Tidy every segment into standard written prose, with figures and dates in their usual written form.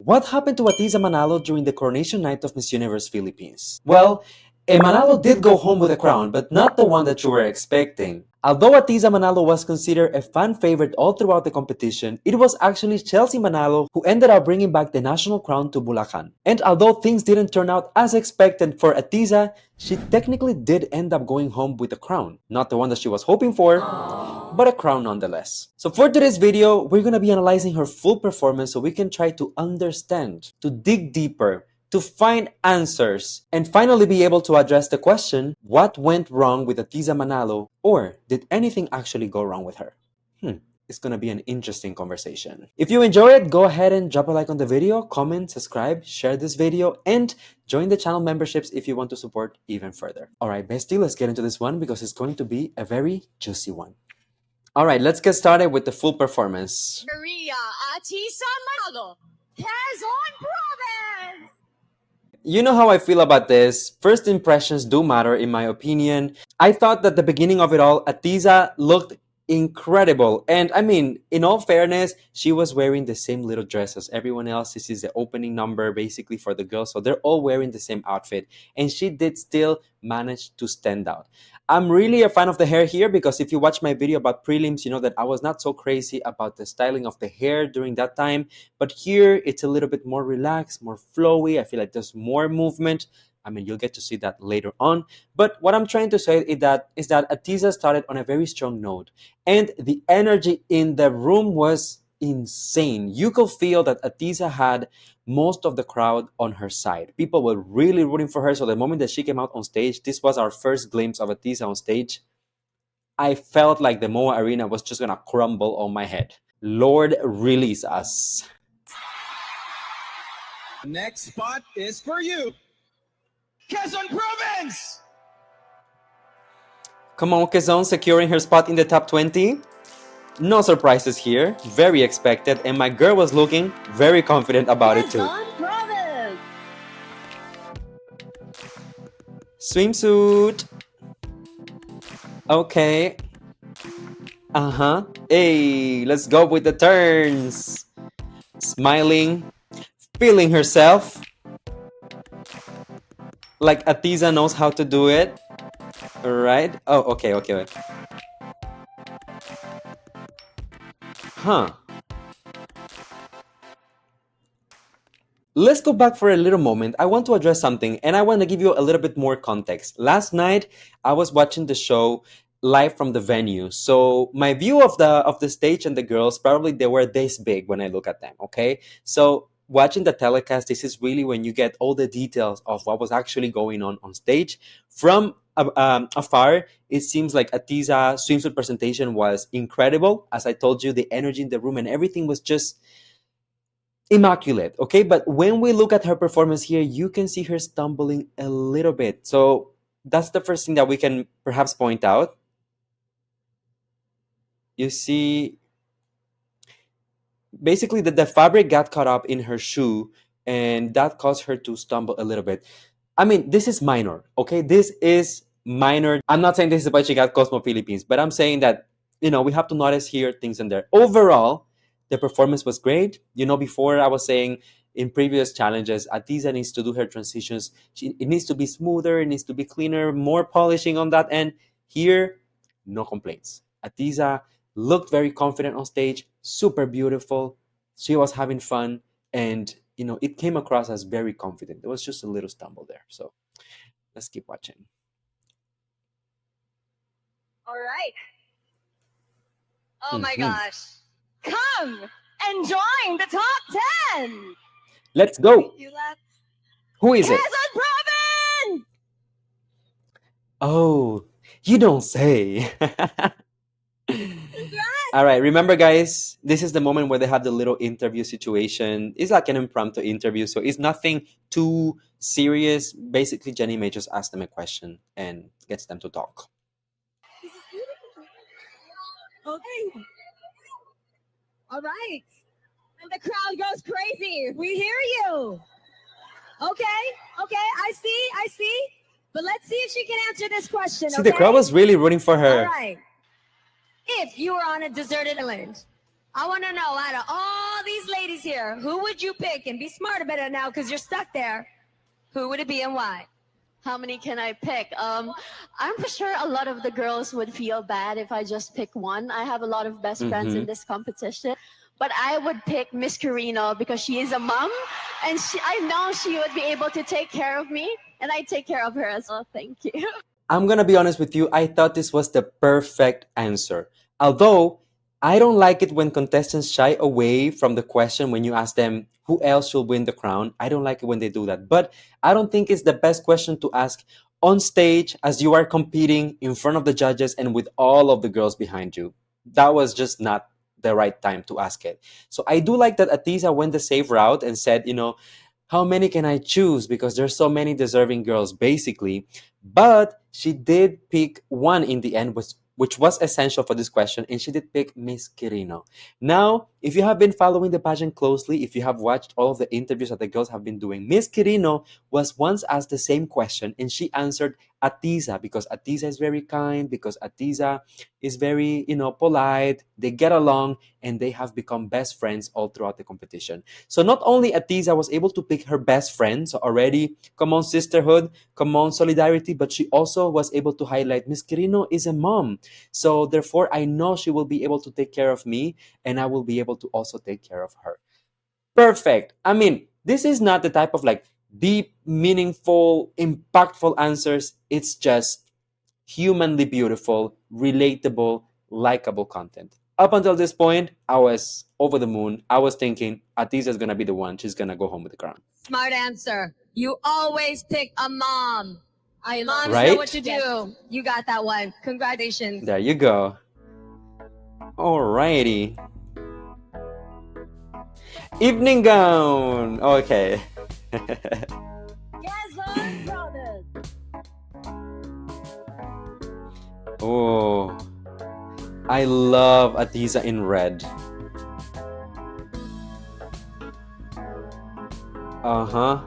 What happened to Ahtisa Manalo during the Coronation Night of Miss Universe Philippines? Well, Manalo did go home with a crown, but not the one that you were expecting. Although Ahtisa Manalo was considered a fan favorite all throughout the competition, it was actually Chelsea Manalo who ended up bringing back the national crown to Bulacan. And although things didn't turn out as expected for Ahtisa, she technically did end up going home with a crown. Not the one that she was hoping for, but a crown nonetheless. So for today's video, we're going to be analyzing her full performance so we can try to understand, to dig deeper, to find answers, and finally be able to address the question, what went wrong with Ahtisa Manalo, or did anything actually go wrong with her? It's going to be an interesting conversation. If you enjoy it, go ahead and drop a like on the video, comment, subscribe, share this video, and join the channel memberships if you want to support even further. Alright, bestie, let's get into this one because it's going to be a very juicy one. Alright, let's get started with the full performance. Korea, Ahtisa Manalo, Quezon Province! You know how I feel about this. First impressions do matter in my opinion. I thought that the beginning of it all, Ahtisa looked incredible. And I mean, in all fairness, she was wearing the same little dress as everyone else. This is the opening number basically for the girls. So they're all wearing the same outfit. And she did still manage to stand out. I'm really a fan of the hair here because if you watch my video about prelims, you know that I was not so crazy about the styling of the hair during that time. But here, it's a little bit more relaxed, more flowy. I feel like there's more movement. I mean, you'll get to see that later on. But what I'm trying to say is that Ahtisa started on a very strong note. And the energy in the room was insane. You could feel that Ahtisa had most of the crowd on her side. People were really rooting for her. So the moment that she came out on stage, this was our first glimpse of Ahtisa on stage. I felt like the MOA Arena was just gonna crumble on my head. Lord, release us. Next spot is for you, Quezon Province! Come on, Quezon securing her spot in the top 20. No surprises here, very expected, and my girl was looking very confident about it too. Quezon Province! Swimsuit. Okay. Hey, let's go with the turns. Smiling, feeling herself. Like Ahtisa knows how to do it. Alright. Oh, okay. Let's go back for a little moment. I want to address something and I want to give you a little bit more context. Last night, I was watching the show live from the venue. So my view of the stage and the girls, probably they were this big when I look at them, okay? So watching the telecast, this is really when you get all the details of what was actually going on stage. From afar, it seems like Ahtisa swimsuit presentation was incredible. As I told you, the energy in the room and everything was just immaculate, okay? But when we look at her performance here, you can see her stumbling a little bit. So that's the first thing that we can perhaps point out. You see, basically the fabric got caught up in her shoe and that caused her to stumble a little bit. I mean, this is minor, okay? This is minor. I'm not saying this is why she got Cosmo Philippines, but I'm saying that, you know, we have to notice here things in there. Overall, the performance was great. You know, before I was saying in previous challenges, Ahtisa needs to do her transitions. It needs to be smoother, it needs to be cleaner, more polishing on that end. Here, no complaints. Ahtisa looked very confident on stage, super beautiful. She was having fun, and you know, it came across as very confident. There was just a little stumble there. So let's keep watching. All right. Oh my gosh. Come and join the top 10. Let's go. Who is it? Quezon Province! Oh, you don't say. All right, remember guys, this is the moment where they have the little interview situation. It's like an impromptu interview, so it's nothing too serious. Basically, Jenny may just ask them a question and gets them to talk. Okay. All right. And the crowd goes crazy. We hear you. Okay. I see. But let's see if she can answer this question. See, the crowd was really rooting for her. All right. If you were on a deserted island, I want to know out of all these ladies here, who would you pick? And be smart about it now because you're stuck there. Who would it be and why? How many can I pick? I'm for sure a lot of the girls would feel bad if I just pick one. I have a lot of best friends in Mm-hmm. this competition, but I would pick Miss Carino because she is a mom, and I know she would be able to take care of me, and I take care of her as well. Thank you. I'm gonna be honest with you, I thought this was the perfect answer. Although, I don't like it when contestants shy away from the question when you ask them who else should win the crown. I don't like it when they do that. But I don't think it's the best question to ask on stage as you are competing in front of the judges and with all of the girls behind you. That was just not the right time to ask it. So I do like that Ahtisa went the safe route and said, how many can I choose? Because there's so many deserving girls, basically. But she did pick one in the end, which was essential for this question, and she did pick Miss Quirino. Now, if you have been following the pageant closely, if you have watched all of the interviews that the girls have been doing, Miss Quirino was once asked the same question, and she answered Ahtisa because Ahtisa is very kind, because Ahtisa is very, polite. They get along, and they have become best friends all throughout the competition. So not only Ahtisa was able to pick her best friend, so already, come on, sisterhood, come on, solidarity, but she also was able to highlight Miss Quirino is a mom. So therefore, I know she will be able to take care of me, and I will be able to also take care of her. Perfect. I mean, this is not the type of like deep, meaningful, impactful answers. It's just humanly beautiful, relatable, likable content. Up until this point, I was over the moon. I was thinking Atisa's gonna be the one. She's gonna go home with the crown. Smart answer. You always pick a mom. I love Moms it. know Right? what to do. You got that one. Congratulations. There you go. Alrighty. Evening gown. Okay. Yes, on, brothers. Oh, I love Atisa in red. Uh huh.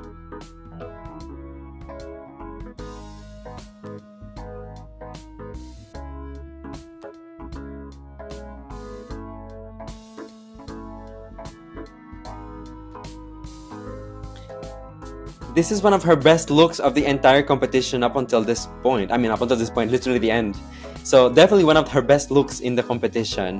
This is one of her best looks of the entire competition up until this point. I mean, up until this point, literally the end. So, definitely one of her best looks in the competition.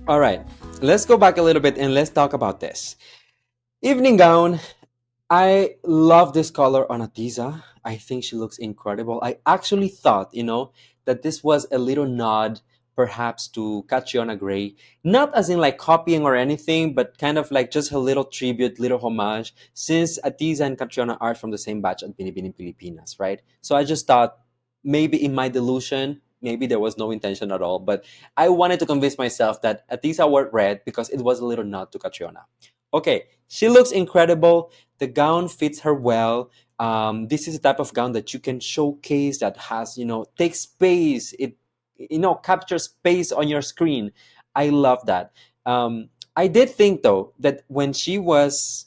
All right, let's go back a little bit and let's talk about this. Evening gown. I love this color on Atiza. I think she looks incredible. I actually thought, that this was a little nod perhaps to Catriona Gray. Not as in like copying or anything, but kind of like just a little tribute, little homage, since Atiza and Catriona are from the same batch at Binibining Pilipinas, right? So I just thought maybe in my delusion, maybe there was no intention at all, but I wanted to convince myself that Atiza wore red because it was a little nod to Catriona. Okay, she looks incredible. The gown fits her well. This is a type of gown that you can showcase that has, takes space. It, captures space on your screen. I love that. I did think though that when she was,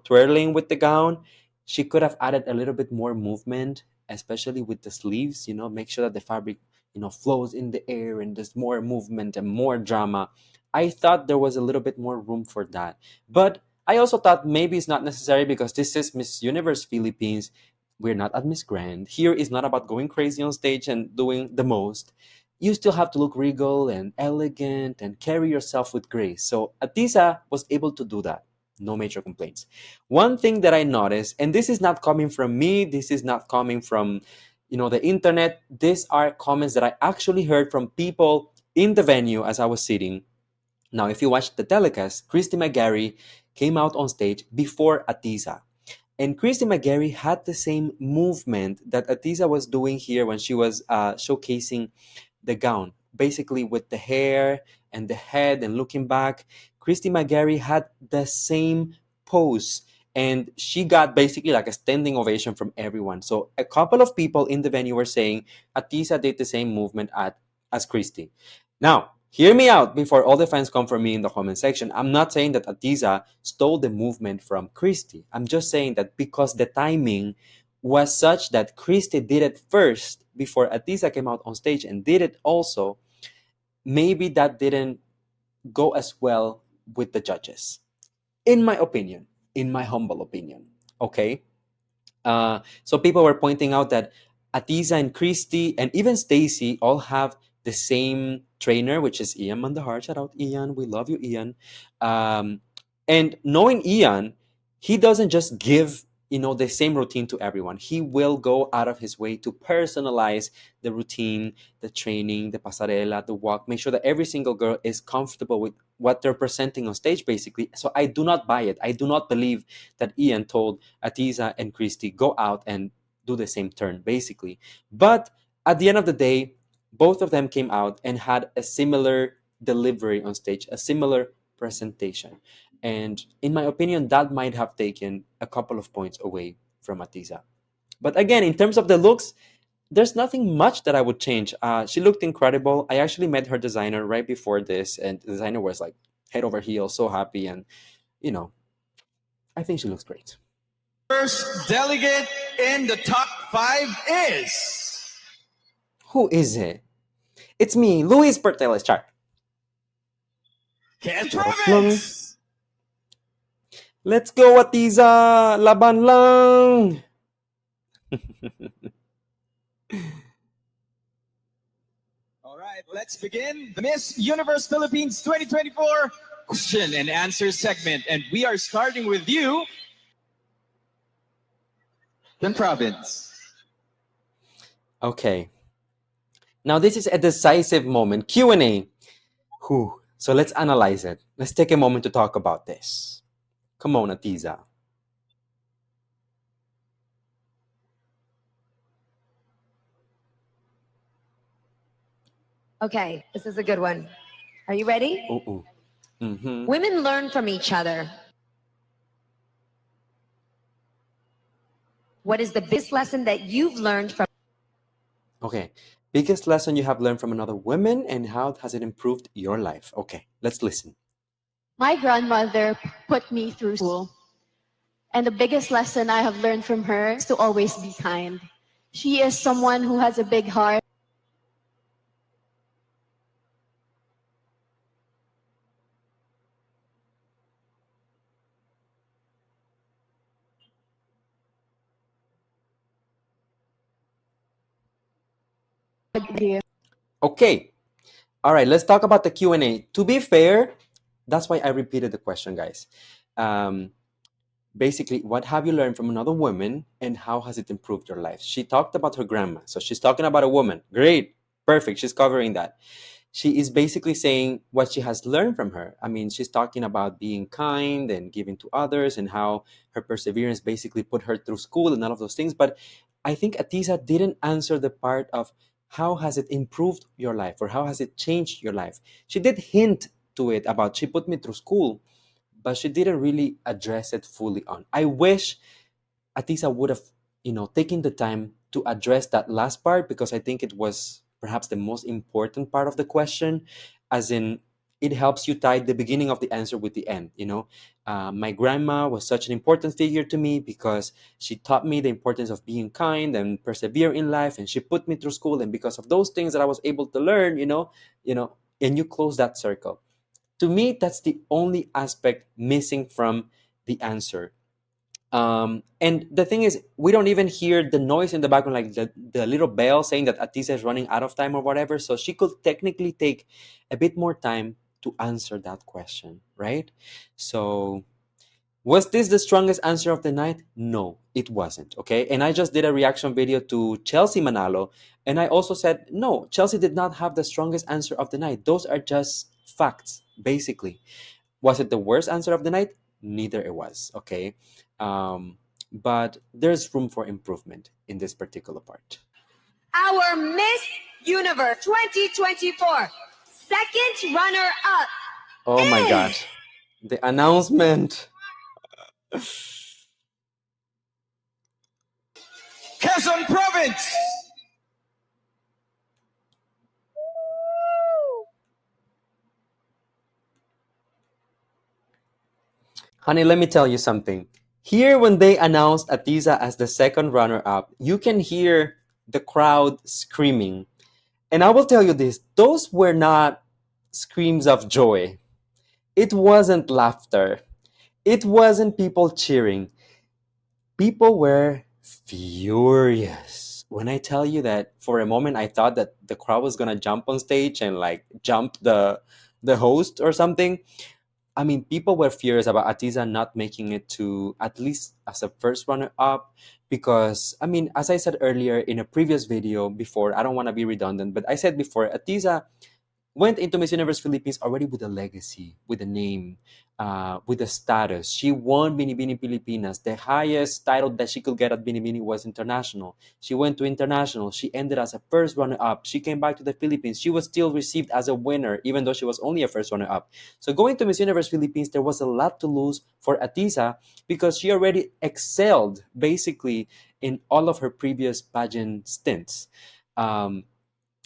twirling with the gown, she could have added a little bit more movement, especially with the sleeves. Make sure that the fabric, flows in the air and there's more movement and more drama. I thought there was a little bit more room for that, but I also thought maybe it's not necessary because this is Miss Universe Philippines. We're not at Miss Grand. Here is not about going crazy on stage and doing the most. You still have to look regal and elegant and carry yourself with grace. So Atisa was able to do that. No major complaints. One thing that I noticed, and this is not coming from me, this is not coming from, the internet. These are comments that I actually heard from people in the venue as I was sitting. Now, if you watch the telecast, Christy McGarry came out on stage before Atiza. And Christy McGarry had the same movement that Atiza was doing here when she was showcasing the gown. Basically, with the hair and the head and looking back, Christy McGarry had the same pose. And she got basically like a standing ovation from everyone. So a couple of people in the venue were saying Atiza did the same movement as Christy. Now, Hear me out before all the fans come for me in the comment section. I'm not saying that Ahtisa stole the movement from Christy. I'm just saying that because the timing was such that Christy did it first before Ahtisa came out on stage and did it also, maybe that didn't go as well with the judges. In my opinion, in my humble opinion. Okay? So people were pointing out that Ahtisa and Christy and even Stacy all have the same trainer, which is Ian Mandahar. Shout out Ian, we love you, Ian. And knowing Ian, he doesn't just give the same routine to everyone. He will go out of his way to personalize the routine, the training, the pasarela, the walk, make sure that every single girl is comfortable with what they're presenting on stage, basically. So I do not buy it. I do not believe that Ian told Ahtisa and Christy go out and do the same turn, basically. But at the end of the day, both of them came out and had a similar delivery on stage, a similar presentation. And in my opinion, that might have taken a couple of points away from Ahtisa. But again, in terms of the looks, there's nothing much that I would change. She looked incredible. I actually met her designer right before this, and the designer was like head over heels, so happy. And, I think she looks great. First delegate in the top 5 is Who is it? It's me, Luis Portelles. Char. Quezon Charot lang. Province. Let's go, Ahtisa! Laban lang! All right, let's begin the Miss Universe Philippines 2024 question and answer segment. And we are starting with you, Quezon Province. Okay. Now this is a decisive moment. Q&A. Whew. So let's analyze it. Let's take a moment to talk about this. Come on, Ahtisa. Okay, this is a good one. Are you ready? Ooh. Mm-hmm. Women learn from each other. What is the biggest lesson that you've learned from? Okay. Biggest lesson you have learned from another woman and how has it improved your life? Okay, let's listen. My grandmother put me through school. And the biggest lesson I have learned from her is to always be kind. She is someone who has a big heart. Okay. All right, let's talk about the Q&A. To be fair, that's why I repeated the question, guys. Basically, what have you learned from another woman and how has it improved your life? She talked about her grandma. So she's talking about a woman. Great. Perfect. She's covering that. She is basically saying what she has learned from her. I mean, she's talking about being kind and giving to others and how her perseverance basically put her through school and all of those things. But I think Ahtisa didn't answer the part of how has it improved your life or how has it changed your life. She did hint to it about she put me through school, but she didn't really address it fully on. I wish Ahtisa would have, taken the time to address that last part because I think it was perhaps the most important part of the question, as in it helps you tie the beginning of the answer with the end. My grandma was such an important figure to me because she taught me the importance of being kind and persevere in life, and she put me through school, and because of those things that I was able to learn, and you close that circle. To me, that's the only aspect missing from the answer. And the thing is, we don't even hear the noise in the background, like the little bell saying that Ahtisa is running out of time or whatever. So she could technically take a bit more time to answer that question, right? So was this the strongest answer of the night? No, it wasn't. Okay. And I just did a reaction video to Chelsea Manalo. And I also said, no, Chelsea did not have the strongest answer of the night. Those are just facts, basically. Was it the worst answer of the night? Neither it was. Okay. But there's room for improvement in this particular part. Our Miss Universe 2024 second runner up. Oh my God. Is- The announcement. Quezon Province. Honey, let me tell you something. Here, when they announced Ahtisa as the second runner-up, you can hear the crowd screaming. And I will tell you this, those were not screams of joy. It wasn't laughter. It wasn't people cheering. People were furious. When I tell you that for a moment I thought that the crowd was gonna jump on stage and like jump the host or something. I mean, people were furious about Ahtisa not making it to at least as a first runner up because, I mean, as I said earlier in a previous video before, I don't want to be redundant, but I said before, Ahtisa went into Miss Universe Philippines already with a legacy, with a name, with a status. She won Binibini Pilipinas. The highest title that she could get at Binibini was international. She went to international. She ended as a first runner-up. She came back to the Philippines. She was still received as a winner, even though she was only a first runner-up. So going to Miss Universe Philippines, there was a lot to lose for Ahtisa because she already excelled basically in all of her previous pageant stints. Um,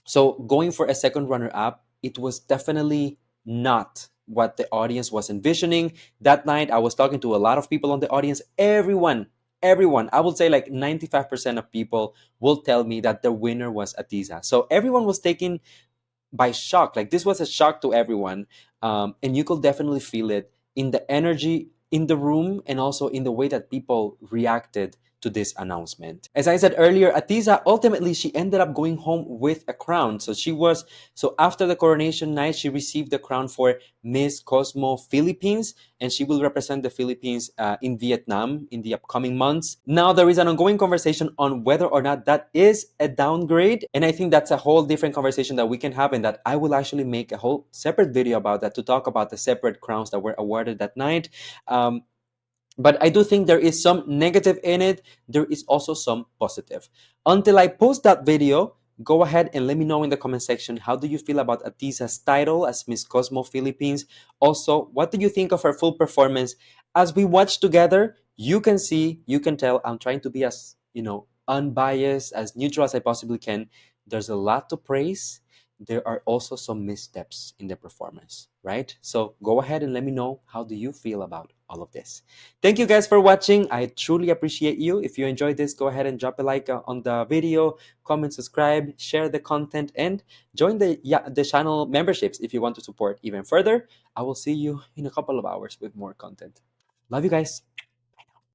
so going for a second runner up, it was definitely not what the audience was envisioning. That night, I was talking to a lot of people on the audience. Everyone, I would say like 95% of people will tell me that the winner was Ahtisa. So everyone was taken by shock. Like this was a shock to everyone. And you could definitely feel it in the energy in the room and also in the way that people reacted to this announcement. As I said earlier, Ahtisa ultimately she ended up going home with a crown. So after the coronation night, she received the crown for Miss Cosmo Philippines, and she will represent the Philippines in Vietnam in the upcoming months. Now there is an ongoing conversation on whether or not that is a downgrade, and I think that's a whole different conversation that we can have, and that I will actually make a whole separate video about that to talk about the separate crowns that were awarded that night. But I do think there is some negative in it. There is also some positive. Until I post that video, go ahead and let me know in the comment section, how do you feel about Ahtisa's title as Miss Cosmo Philippines? Also, what do you think of her full performance? As we watch together, you can see, you can tell I'm trying to be as, unbiased, as neutral as I possibly can. There's a lot to praise. There are also some missteps in the performance, right? So go ahead and let me know, how do you feel about all of this? Thank you guys for watching. I truly appreciate you. If you enjoyed this, go ahead and drop a like on the video, comment, subscribe, share the content, and join the channel memberships if you want to support even further. I will see you in a couple of hours with more content. Love you guys.